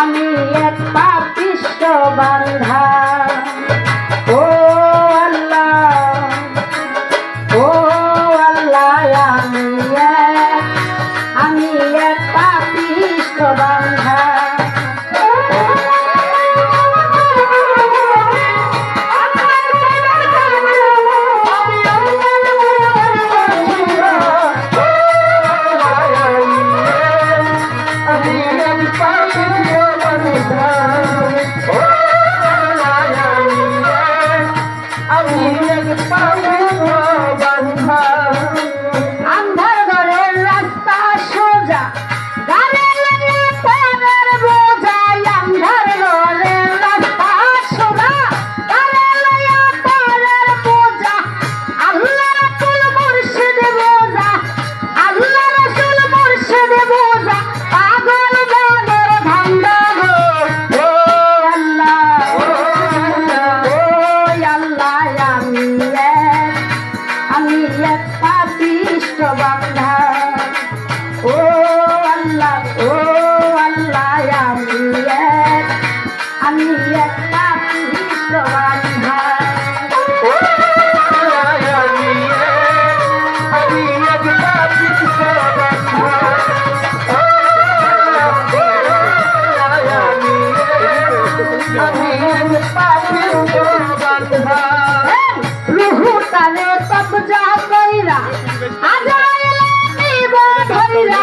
আমি এক পাপিষ্ঠ বান্ধা। ও আল্লাহ, ও আল্লাহ, আমি এক পাপিষ্ঠ বান্ধা। আন্ধার ঘরের রাস্তা সোজা, গালে লইয়া পরের বোঝা। আন্ধার ঘরের রাস্তা সোজা, গালে লইয়া পরের বোঝা। আল্লাহ রাসূল মুর্শিদ বোঝা, আল্লাহ রাসূল মুর্শিদ বোঝা। পাগল গানের ধান্দা গো। ও আল্লাহ, ও আল্লাহ, আমি এক পাপিষ্ঠ বান্ধা। ও আল্লাহ, ও আল্লাহ, আমি এক পাপিষ্ঠ বান্ধা। রুহু তারে কবজা কইরা আজরাইল নিব ধইরা।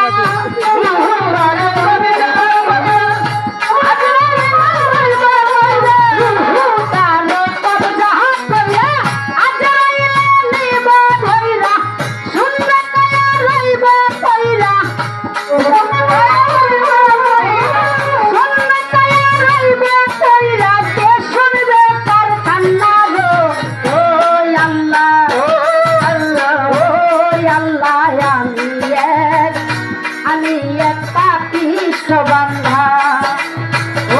রুহু তারে কবজা কইরা আজরাইল নিব ধইরা। রুহু তারে কবজা কইরা আজরাইল নিব ধইরা। শুনবে কায়া রইব কইরা, শুনবে কায়া রইব কইরা। কে শুনবে তার কান্না গো। ও আল্লাহ, ও আল্লাহ, আমি এক পাপিষ্ঠ বান্ধা। ও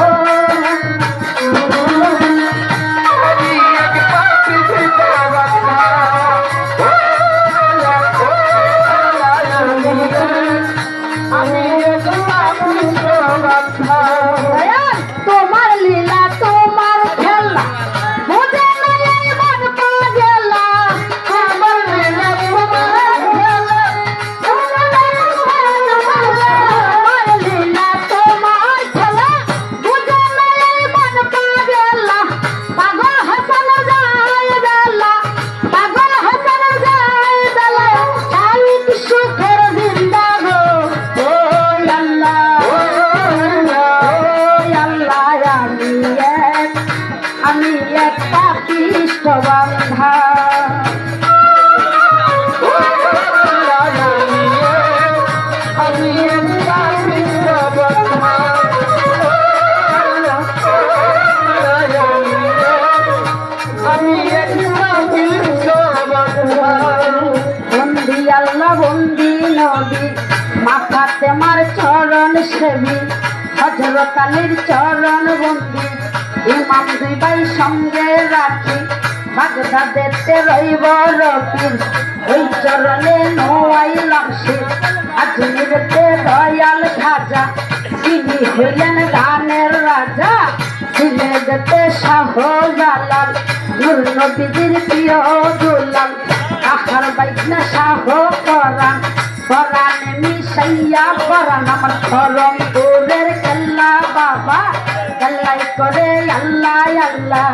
তোমার লীলা, তোমার খেলা, বুঝে নাই মন পাগলা। তোমার লীলা, তোমার খেলা, বুঝে নাই তোমার লীলা, তোমার খেলা, বুঝে নাই মন পাগলা। পাগল হাসান যায় বেলা, পাগল হাসান যায় বেলা। শাহিদ সুখের জিন্দা গো। ও আল্লাহ, ও আল্লাহ, আমি এক পাপিষ্ঠ বান্ধা। বন্দি আল্লাহ, বন্দি নবী, মাথাতে মার চরণ সেবী। হযরত আলীর চরণ বন্দি, ইমাম দুই ভাই সঙ্গে রাখি। বাগদাদেতে রইব রকিব, ওই চরণে নোয়াইলাম শির। আজমিরতে দয়াল খাজা, তিনি হইলেন গানের রাজা। সিলেটেতে শাহজালাল, নূর নবীজির প্রিয় দুলাল। আহার বাইনা শাহ পরাণ, পরাণে মিশাইয়া পরাণ। আমার খরমপুরের কেল্লা বাবা, কেল্লাই করে আল্লাহ আল্লাহ।